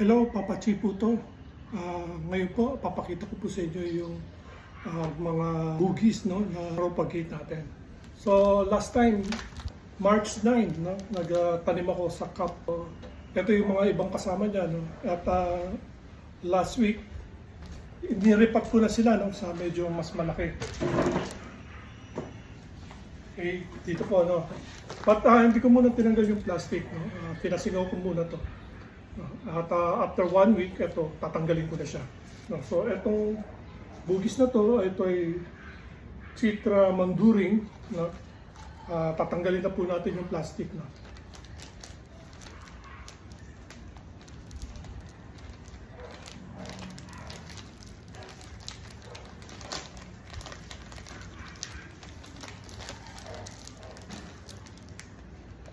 Hello, Papa Chi po to. Ngayon po, papakita ko po sa inyo yung mga hugis no, na propagate natin. So, last time, March 9, no, nagtanim ako sa cup. Ito yung mga ibang kasama niya. No? At last week, niripat ko na sila no, sa medyo mas malaki. Okay, dito po. No? But hindi ko muna tinanggal yung plastic. No? Pinasigaw ko muna to. At after 1 week, ito, tatanggalin ko na siya. No, so, itong bugis na to, ito ay Citra manduring. No? Tatanggalin na po natin yung plastic. No?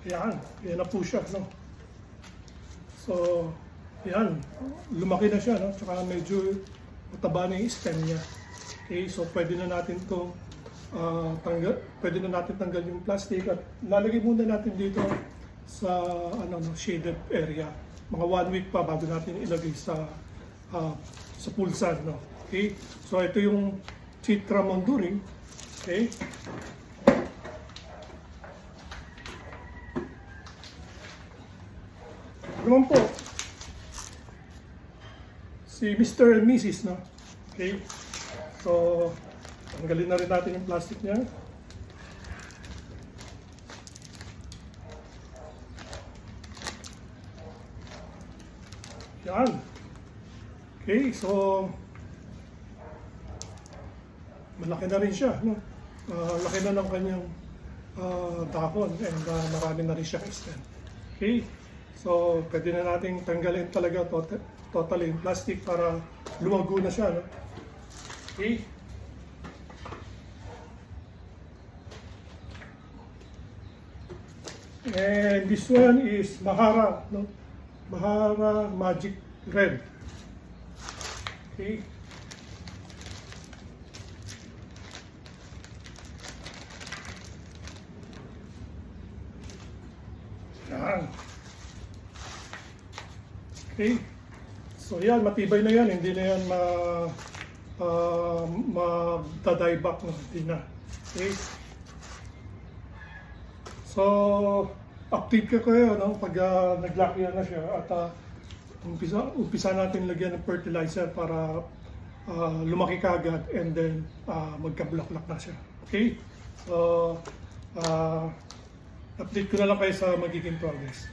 Yan na po siya. No? So, yan, lumaki na siya, no? Tsaka medyo mataba na yung stem niya. Okay, so pwede na natin to pwede na natin tanggal yung plastic at lalagay muna natin dito sa shaded area. Mga 1 week pa bago natin ilagay sa pulsan, no? Okay, so ito yung Citra manduring. Okay. Naman po, si Mr. and Mrs. No? Okay, so tanggalin na rin natin yung plastic niya. Yan. Okay, so malaki na rin siya. No? Laki na ng kanyang dahon and marami na rin siya stem. Okay. So, pwede na natin tanggalin talaga totally yung plastic para lumago na siya. No? Okay. And this one is Mahara. No? Mahara Magic Red. Okay. Yan. Okay. So yan, matibay na yan. Hindi na yan mag-die back. No? Hindi na. Okay. So, update ka kayo no? Pag naglaki na siya at umpisa natin lagyan ng fertilizer para lumaki kagad and then magka-bulaklak na siya. Okay. So, update ko na lang kayo sa magiging progress.